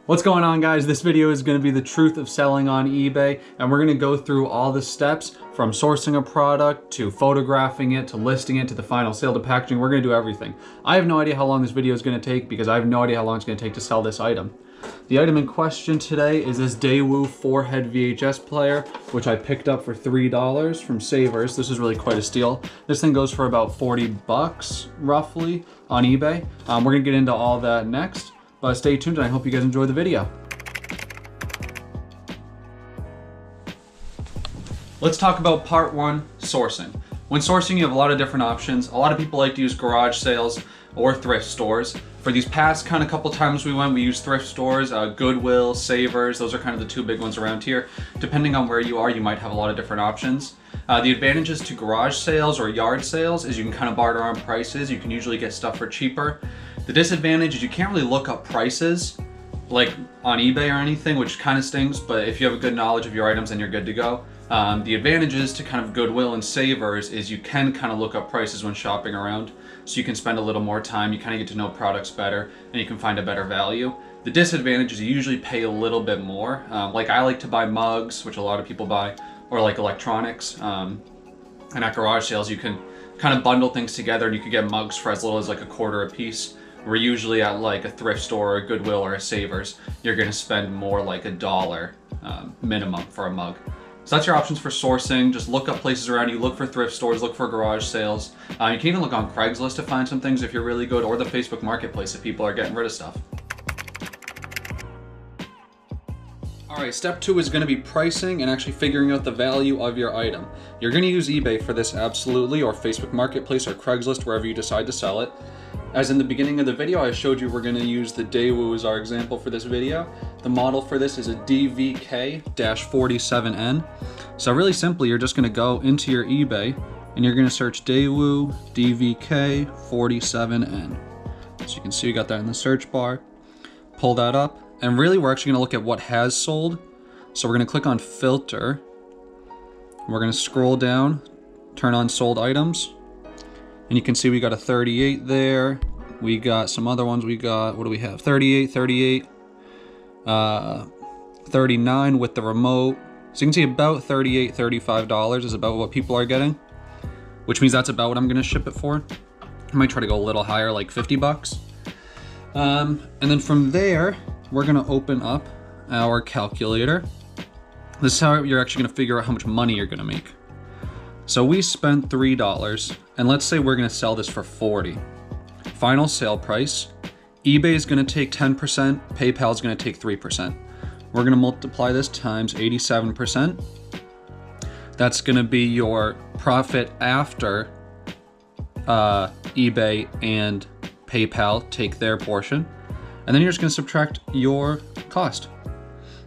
What's going on, guys? This video is going to be the truth of selling on eBay, and we're going to go through all the steps from sourcing a product to photographing it to listing it to the final sale to packaging. We're going to do everything. I have no idea how long this video is going to take because I have no idea how long it's going to take to sell this item. The item in question today is this Daewoo 4-head VHS player, which I picked up for $3 from Savers. This is really quite a steal. This thing goes for about 40 bucks roughly on eBay. We're going to get into all that next. But stay tuned and I hope you guys enjoy the video. Let's talk about part one, sourcing. When sourcing, you have a lot of different options. A lot of people like to use garage sales or thrift stores. For these past couple times we went, we used thrift stores, Goodwill, Savers. Those are kind of the two big ones around here. Depending on where you are, you might have a lot of different options. The advantages to garage sales or yard sales is you can kind of barter on prices. You can usually get stuff for cheaper. The disadvantage is you can't really look up prices like on eBay or anything, which kind of stings, but if you have a good knowledge of your items, then you're good to go. The advantages to kind of Goodwill and Savers is you can kind of look up prices when shopping around, so you can spend a little more time, you kind of get to know products better, and you can find a better value. The disadvantage is you usually pay a little bit more. Like I like to buy mugs, which a lot of people buy, or like electronics, and at garage sales you can kind of bundle things together and you can get mugs for as little as like $1 a piece. We're usually at like a thrift store or a Goodwill or a Savers, you're gonna spend more like $1 minimum for a mug. So that's your options for sourcing. Just look up places around you, look for thrift stores, look for garage sales. You can even look on Craigslist to find some things if you're really good, or the Facebook Marketplace if people are getting rid of stuff. All right, step two is gonna be pricing and actually figuring out the value of your item. You're gonna use eBay for this absolutely, or Facebook Marketplace or Craigslist, wherever you decide to sell it. As in the beginning of the video, I showed you we're going to use the Daewoo as our example for this video. The model for this is a DVK-47N. So really simply, you're just going to go into your eBay and you're going to search Daewoo DVK-47N. So you can see we got that in the search bar. Pull that up, and really we're actually going to look at what has sold. So we're going to click on Filter. We're going to scroll down, turn on Sold Items. And you can see we got a 38 there. We got some other ones. We got, what do we have? 38, 38, 39 with the remote. So you can see about $38, $35 is about what people are getting, which means that's about what I'm gonna ship it for. I might try to go a little higher, like 50 bucks. And then from there, we're gonna open up our calculator. This is how you're actually gonna figure out how much money you're gonna make. So we spent $3, and let's say we're gonna sell this for 40. Final sale price, eBay is gonna take 10%, PayPal is gonna take 3%. We're gonna multiply this times 87%. That's gonna be your profit after eBay and PayPal take their portion. And then you're just gonna subtract your cost,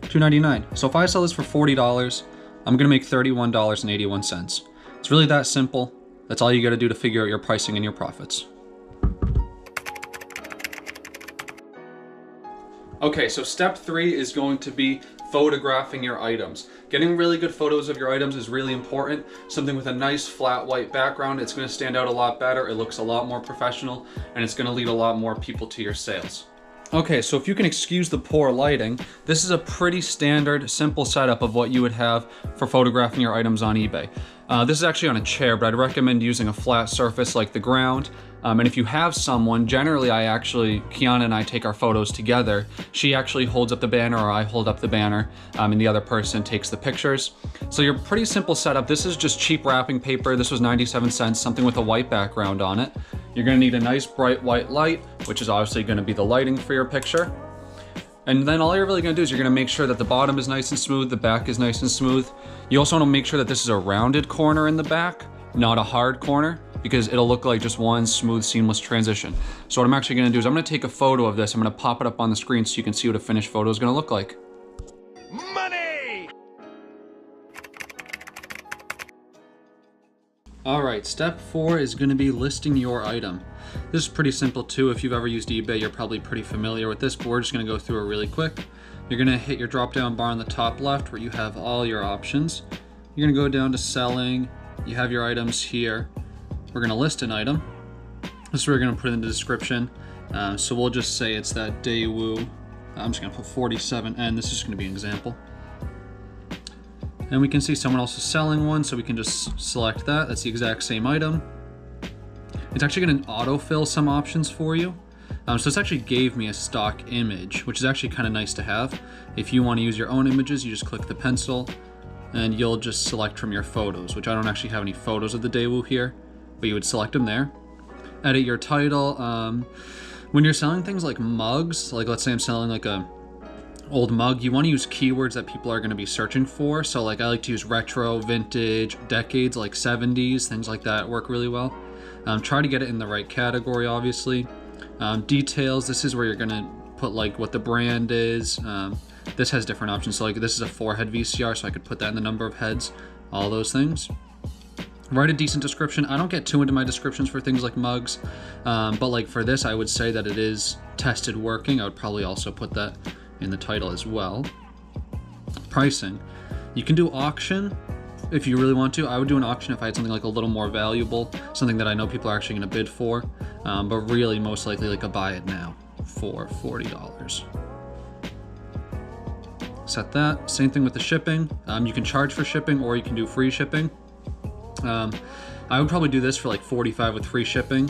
$2.99. So if I sell this for $40, I'm gonna make $31.81. It's really that simple. That's all you gotta do to figure out your pricing and your profits. Okay, so step three is going to be photographing your items. Getting really good photos of your items is really important. Something with a nice flat white background, it's gonna stand out a lot better, it looks a lot more professional, and it's gonna lead a lot more people to your sales. Okay, so if you can excuse the poor lighting, this is a pretty standard, simple setup of what you would have for photographing your items on eBay. This is actually on a chair, but I'd recommend using a flat surface like the ground. And if you have someone, generally Kiana and I take our photos together. She actually holds up the banner, or I hold up the banner, and the other person takes the pictures. So your pretty simple setup. This is just cheap wrapping paper. This was 97 cents, something with a white background on it. You're gonna need a nice bright white light, which is obviously gonna be the lighting for your picture. And then all you're really gonna do is you're gonna make sure that the bottom is nice and smooth, the back is nice and smooth. You also wanna make sure that this is a rounded corner in the back, not a hard corner, because it'll look like just one smooth, seamless transition. So what I'm actually gonna do is I'm gonna take a photo of this, I'm gonna pop it up on the screen so you can see what a finished photo is gonna look like. Money! All right, step four is gonna be listing your item. This is pretty simple too. If you've ever used eBay, you're probably pretty familiar with this, but we're just gonna go through it really quick. You're gonna hit your drop-down bar on the top left where you have all your options. You're gonna go down to selling. You have your items here. We're gonna list an item. This is where we're gonna put in the description. So we'll just say it's that Daewoo I'm just gonna put 47N. This is just gonna be an example. And we can see someone else is selling one, so we can just select that. That's the exact same item. It's actually gonna autofill some options for you. So this actually gave me a stock image, which is actually kind of nice to have. If you want to use your own images, you just click the pencil and you'll just select from your photos, which I don't actually have any photos of the Daewoo here, but you would select them there. Edit your title. When you're selling things like mugs, like let's say I'm selling like a old mug, you want to use keywords that people are going to be searching for. So like I like to use retro, vintage, decades, like 70s, things like that work really well. Try to get it in the right category, obviously. Details, this is where you're gonna put like what the brand is. This has different options, so like this is a 4-head VCR, so I could put that in the number of heads, all those things. Write a decent description. I don't get too into my descriptions for things like mugs, but like for this I would say that it is tested working. I would probably also put that in the title as well. Pricing, you can do auction if you really want to. I would do an auction if I had something like a little more valuable, something that I know people are actually going to bid for, but really most likely like a buy it now for $40. Set that. Same thing with the shipping. You can charge for shipping or you can do free shipping. I would probably do this for like $45 with free shipping,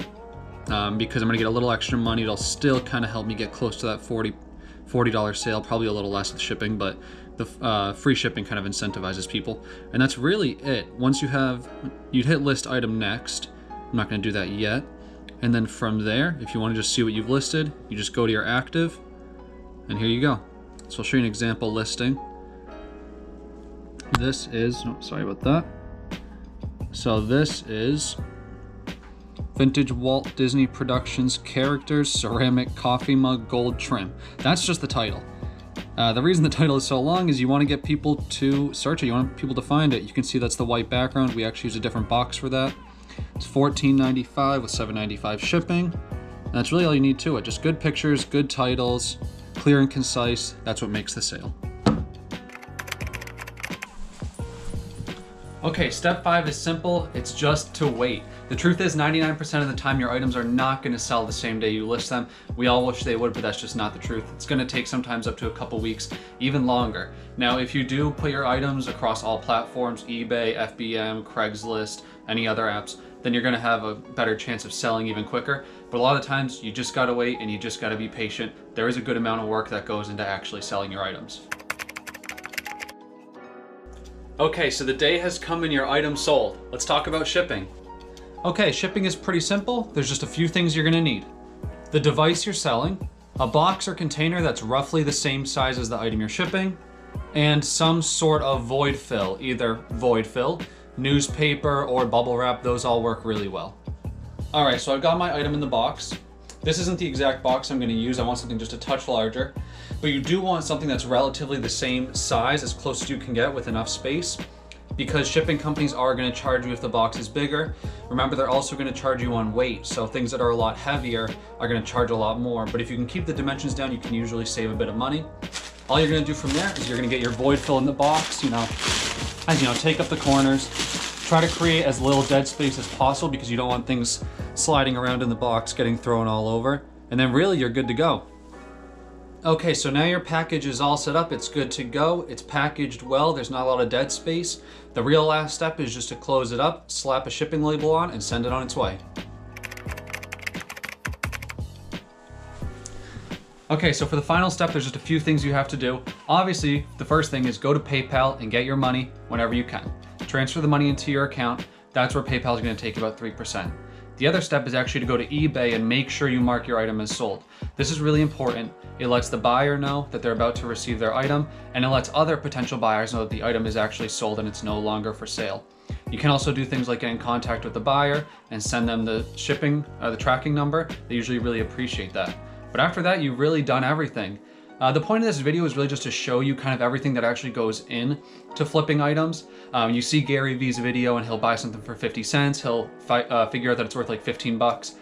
because I'm going to get a little extra money. It'll still kind of help me get close to that $40 sale, probably a little less with shipping, but the free shipping kind of incentivizes people. And that's really it. Once you'd hit list item next. I'm not going to do that yet. And then from there, if you want to just see what you've listed, you just go to your active, and here you go. So I'll show you an example listing. This is, oh, sorry about that. So this is Vintage Walt Disney Productions Characters Ceramic Coffee Mug Gold Trim. That's just the title. The reason the title is so long is you want to get people to search it. You want people to find it. You can see that's the white background. We actually use a different box for that. It's $14.95 with $7.95 shipping. And that's really all you need to it. Just good pictures, good titles, clear and concise. That's what makes the sale. Okay, step 5 is simple. It's just to wait. The truth is 99% of the time your items are not going to sell the same day you list them. We all wish they would, but that's just not the truth. It's going to take sometimes up to a couple weeks, even longer. Now, if you do put your items across all platforms, eBay, FBM, Craigslist, any other apps, then you're going to have a better chance of selling even quicker. But a lot of times you just got to wait and you just got to be patient. There is a good amount of work that goes into actually selling your items. Okay, so the day has come and your item sold. Let's talk about shipping. Okay, shipping is pretty simple. There's just a few things you're gonna need. The device you're selling, a box or container that's roughly the same size as the item you're shipping, and some sort of void fill, either void fill, newspaper, or bubble wrap. Those all work really well. All right, so I've got my item in the box. This isn't the exact box I'm gonna use. I want something just a touch larger, but you do want something that's relatively the same size, as close as you can get with enough space, because shipping companies are gonna charge you if the box is bigger. Remember, they're also gonna charge you on weight, so things that are a lot heavier are gonna charge a lot more, but if you can keep the dimensions down, you can usually save a bit of money. All you're gonna do from there is you're gonna get your void fill in the box, take up the corners, try to create as little dead space as possible because you don't want things sliding around in the box, getting thrown all over, and then really you're good to go. Okay, so now your package is all set up, it's good to go, it's packaged well, there's not a lot of dead space. The real last step is just to close it up, slap a shipping label on, and send it on its way. Okay, so for the final step, there's just a few things you have to do. Obviously, the first thing is go to PayPal and get your money whenever you can. Transfer the money into your account. That's where PayPal is going to take about 3%. The other step is actually to go to eBay and make sure you mark your item as sold. This is really important. It lets the buyer know that they're about to receive their item, and it lets other potential buyers know that the item is actually sold and it's no longer for sale. You can also do things like get in contact with the buyer and send them the shipping, the tracking number. They usually really appreciate that. But after that, you've really done everything. The point of this video is really just to show you kind of everything that actually goes in to flipping items. You see Gary Vee's video and he'll buy something for 50 cents. He'll figure out that it's worth like 15 bucks.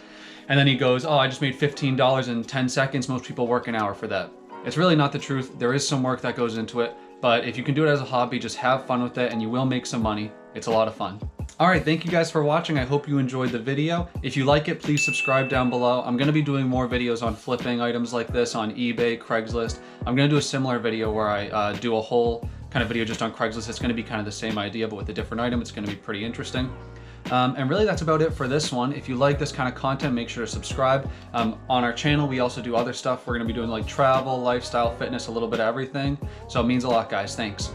And then he goes, oh, I just made $15 in 10 seconds. Most people work an hour for that. It's really not the truth. There is some work that goes into it. But if you can do it as a hobby, just have fun with it and you will make some money It's a lot of fun. All right, thank you guys for watching. I hope you enjoyed the video. If you like it, please subscribe down below. I'm gonna be doing more videos on flipping items like this on eBay, Craigslist. I'm gonna do a similar video where I do a whole kind of video just on Craigslist. It's gonna be kind of the same idea, but with a different item. It's gonna be pretty interesting. And really that's about it for this one. If you like this kind of content, make sure to subscribe. On our channel, we also do other stuff. We're gonna be doing like travel, lifestyle, fitness, a little bit of everything. So it means a lot, guys. Thanks.